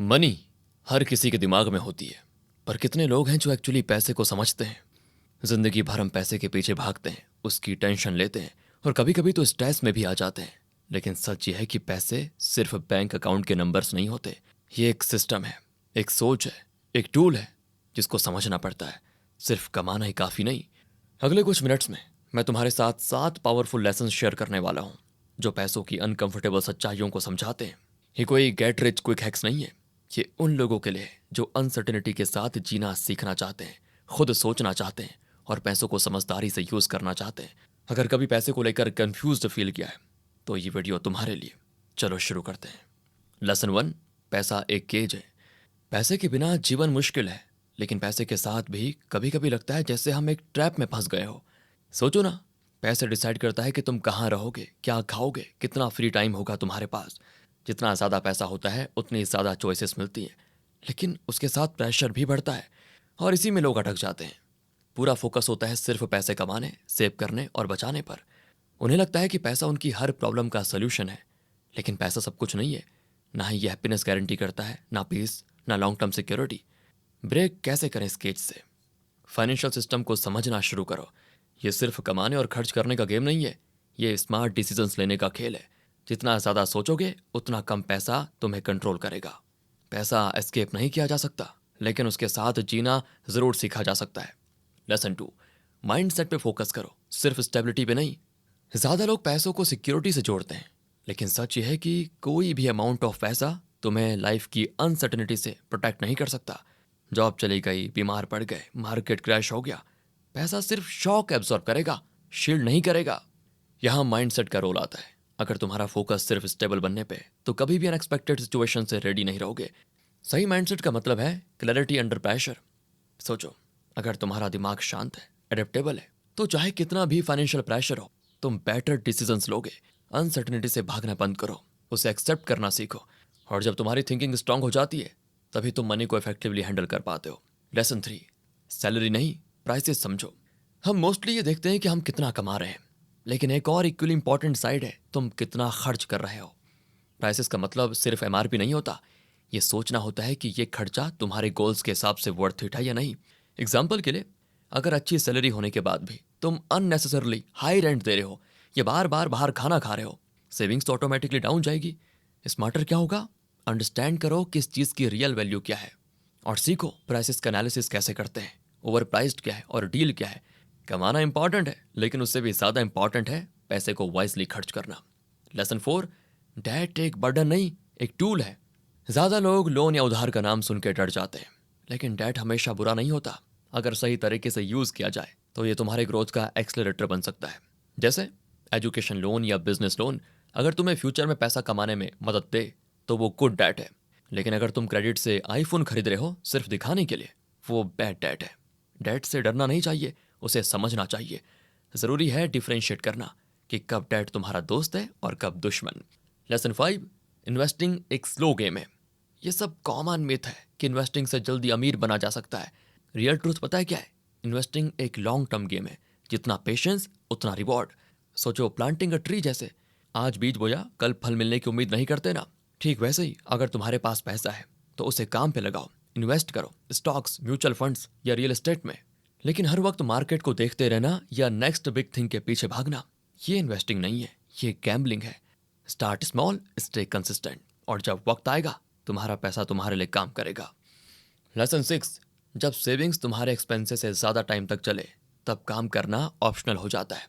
Money हर किसी के दिमाग में होती है, पर कितने लोग हैं जो एक्चुअली पैसे को समझते हैं। जिंदगी भर हम पैसे के पीछे भागते हैं, उसकी टेंशन लेते हैं और कभी कभी तो स्ट्रेस में भी आ जाते हैं। लेकिन सच ये है कि पैसे सिर्फ बैंक अकाउंट के नंबर्स नहीं होते। ये एक सिस्टम है, एक सोच है, एक टूल है जिसको समझना पड़ता है। सिर्फ कमाना ही काफ़ी नहीं। अगले कुछ मिनट्स में मैं तुम्हारे साथ 7 पावरफुल लेसन शेयर करने वाला हूँ जो पैसों की अनकंफर्टेबल सच्चाइयों को समझाते हैं। ये कोई गेट रिच क्विक हैक्स नहीं है। ये उन लोगों के लिए जो अनसर्टेनिटी के साथ जीना सीखना चाहते हैं, खुद सोचना चाहते हैं और पैसों को समझदारी से यूज करना चाहते हैं। अगर कभी पैसे को लेकर कंफ्यूज्ड फील किया है तो ये वीडियो तुम्हारे लिए। चलो शुरू करते हैं। लेसन 1, पैसा एक केज है। पैसे के बिना जीवन मुश्किल है, लेकिन पैसे के साथ भी कभी कभी लगता है जैसे हम एक ट्रैप में फंस गए हो। सोचो ना, पैसे डिसाइड करता है कि तुम कहाँ रहोगे, क्या खाओगे, कितना फ्री टाइम होगा तुम्हारे पास। जितना ज़्यादा पैसा होता है उतनी ज़्यादा चॉइसेस मिलती हैं, लेकिन उसके साथ प्रेशर भी बढ़ता है और इसी में लोग अटक जाते हैं। पूरा फोकस होता है सिर्फ पैसे कमाने, सेव करने और बचाने पर। उन्हें लगता है कि पैसा उनकी हर प्रॉब्लम का सोल्यूशन है, लेकिन पैसा सब कुछ नहीं है। ना ही ये हैप्पीनेस गारंटी करता है, ना पीस, ना लॉन्ग टर्म सिक्योरिटी। ब्रेक कैसे करें इस केज से? फाइनेंशियल सिस्टम को समझना शुरू करो। ये सिर्फ कमाने और खर्च करने का गेम नहीं है, ये स्मार्ट डिसीजंस लेने का खेल है। जितना ज़्यादा सोचोगे उतना कम पैसा तुम्हें कंट्रोल करेगा। पैसा एस्केप नहीं किया जा सकता, लेकिन उसके साथ जीना ज़रूर सीखा जा सकता है। लेसन 2, माइंड सेट पे फोकस करो, सिर्फ स्टेबिलिटी पे नहीं। ज़्यादा लोग पैसों को सिक्योरिटी से जोड़ते हैं, लेकिन सच ये है कि कोई भी अमाउंट ऑफ पैसा तुम्हें लाइफ की अनसर्टेनिटी से प्रोटेक्ट नहीं कर सकता। जॉब चली गई, बीमार पड़ गए, मार्केट क्रैश हो गया, पैसा सिर्फ शॉक एब्जॉर्ब करेगा, शील्ड नहीं करेगा। यहाँ माइंडसेट का रोल आता है। अगर तुम्हारा फोकस सिर्फ स्टेबल बनने पे, तो कभी भी अनएक्सपेक्टेड सिचुएशन से रेडी नहीं रहोगे। सही माइंडसेट का मतलब है क्लैरिटी अंडर प्रेशर। सोचो, अगर तुम्हारा दिमाग शांत है, एडेप्टेबल है, तो चाहे कितना भी फाइनेंशियल प्रेशर हो, तुम बेटर डिसीजंस लोगे। अनसर्टेनिटी से भागना बंद करो, उसे एक्सेप्ट करना सीखो। और जब तुम्हारी थिंकिंग स्ट्रांग हो जाती है, तभी तुम मनी को इफेक्टिवली हैंडल कर पाते हो। लेसन 3, सैलरी नहीं, प्राइसेस समझो। हम मोस्टली ये देखते हैं कि हम कितना कमा रहे हैं, लेकिन एक और इक्वली इंपॉर्टेंट साइड है, तुम कितना खर्च कर रहे हो। प्राइसेस का मतलब सिर्फ एमआरपी नहीं होता। ये सोचना होता है कि ये खर्चा तुम्हारे गोल्स के हिसाब से वर्थ इट है या नहीं। एग्जाम्पल के लिए, अगर अच्छी सैलरी होने के बाद भी तुम अननेसेसरली हाई रेंट दे रहे हो या बार बार बाहर खाना खा रहे हो, सेविंग्स तो ऑटोमेटिकली डाउन जाएगी। स्मार्टर क्या होगा? अंडरस्टैंड करो किस चीज़ की रियल वैल्यू क्या है और सीखो प्राइसेस का एनालिसिस कैसे करते हैं, ओवर प्राइस्ड क्या है और डील क्या है। कमाना इंपॉर्टेंट है, लेकिन उससे भी ज़्यादा इंपॉर्टेंट है पैसे को वाइजली खर्च करना। लेसन 4, डेट एक बर्डन नहीं, एक टूल है। ज़्यादा लोग लोन या उधार का नाम सुन के डर जाते हैं, लेकिन डेट हमेशा बुरा नहीं होता। अगर सही तरीके से यूज़ किया जाए तो ये तुम्हारे ग्रोथ का एक्सेलरेटर बन सकता है। जैसे एजुकेशन लोन या बिजनेस लोन, अगर तुम्हें फ्यूचर में पैसा कमाने में मदद दे तो वो गुड डेट है। लेकिन अगर तुम क्रेडिट से आईफोन खरीद रहे हो सिर्फ दिखाने के लिए, वो बैड डेट है। डेट से डरना नहीं चाहिए, उसे समझना चाहिए। ज़रूरी है डिफ्रेंशिएट करना कि कब डेट तुम्हारा दोस्त है और कब दुश्मन। लेसन 5, इन्वेस्टिंग एक स्लो गेम है। ये सब कॉमन मिथ है कि इन्वेस्टिंग से जल्दी अमीर बना जा सकता है। रियल ट्रूथ पता है क्या है? इन्वेस्टिंग एक लॉन्ग टर्म गेम है। जितना पेशेंस उतना रिवॉर्ड। सोचो, प्लांटिंग अ ट्री जैसे। आज बीज बोया, कल फल मिलने की उम्मीद नहीं करते ना। ठीक वैसे ही अगर तुम्हारे पास पैसा है तो उसे काम पे लगाओ, इन्वेस्ट करो, स्टॉक्स, म्यूचुअल फंड्स या रियल एस्टेट में। लेकिन हर वक्त मार्केट को देखते रहना या नेक्स्ट बिग थिंग के पीछे भागना, ये इन्वेस्टिंग नहीं है, ये गैम्बलिंग है। स्टार्ट स्मॉल, स्टे कंसिस्टेंट, और जब वक्त आएगा तुम्हारा पैसा तुम्हारे लिए काम करेगा। लेसन 6, जब सेविंग्स तुम्हारे एक्सपेंसेस से ज़्यादा टाइम तक चले तब काम करना ऑप्शनल हो जाता है।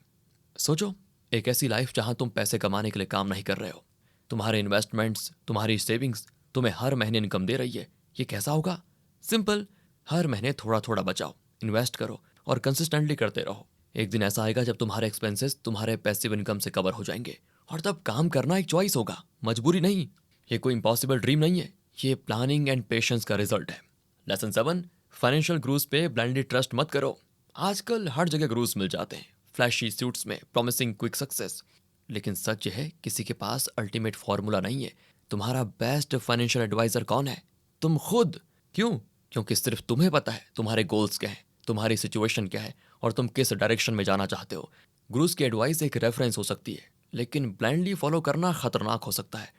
सोचो, एक ऐसी लाइफ जहां तुम पैसे कमाने के लिए काम नहीं कर रहे हो, तुम्हारे इन्वेस्टमेंट्स, तुम्हारी सेविंग्स तुम्हें हर महीने इनकम दे रही है। ये कैसा होगा? सिंपल, हर महीने थोड़ा थोड़ा बचाओ, इन्वेस्ट करो और कंसिस्टेंटली करते रहो। एक दिन ऐसा आएगा जब तुम्हारे एक्सपेंसेस तुम्हारे पैसिव इनकम से कवर हो जाएंगे, और तब काम करना एक चॉइस होगा, मजबूरी नहीं। ये कोई इम्पॉसिबल ड्रीम नहीं है, ये प्लानिंग एंड पेशेंस का रिजल्ट है। लेसन 7, फाइनेंशियल ग्रूज पे ब्लाइंडली ट्रस्ट मत करो। आजकल हर जगह ग्रूज मिल जाते हैं, फ्लैशी सूट्स में प्रॉमिसिंग क्विक सक्सेस। लेकिन सच है किसी के पास अल्टीमेट फॉर्मूला नहीं है। तुम्हारा बेस्ट फाइनेंशियल एडवाइजर कौन है? तुम खुद। क्यों? क्योंकि सिर्फ तुम्हें पता है तुम्हारे गोल्स क्या है, तुम्हारी सिचुएशन क्या है और तुम किस डायरेक्शन में जाना चाहते हो। गुरुज की एडवाइस एक रेफरेंस हो सकती है, लेकिन ब्लाइंडली फॉलो करना खतरनाक हो सकता है।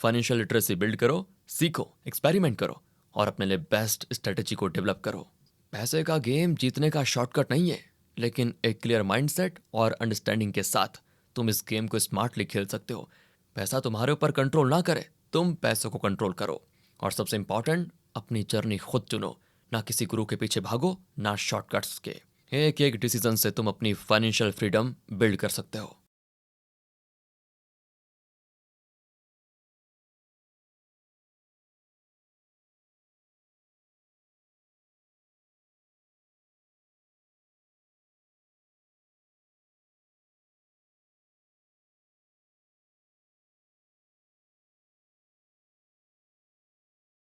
फाइनेंशियल लिटरेसी बिल्ड करो, सीखो, एक्सपेरिमेंट करो और अपने लिए बेस्ट स्ट्रेटेजी को डेवलप करो। पैसे का गेम जीतने का शॉर्टकट नहीं है, लेकिन एक क्लियर माइंडसेट और अंडरस्टैंडिंग के साथ तुम इस गेम को स्मार्टली खेल सकते हो। पैसा तुम्हारे ऊपर कंट्रोल ना करे, तुम पैसों को कंट्रोल करो। और सबसे इंपॉर्टेंट, अपनी जर्नी खुद चुनो, ना किसी गुरु के पीछे भागो, ना शॉर्टकट्स के। एक एक डिसीजन से तुम अपनी फाइनेंशियल फ्रीडम बिल्ड कर सकते हो।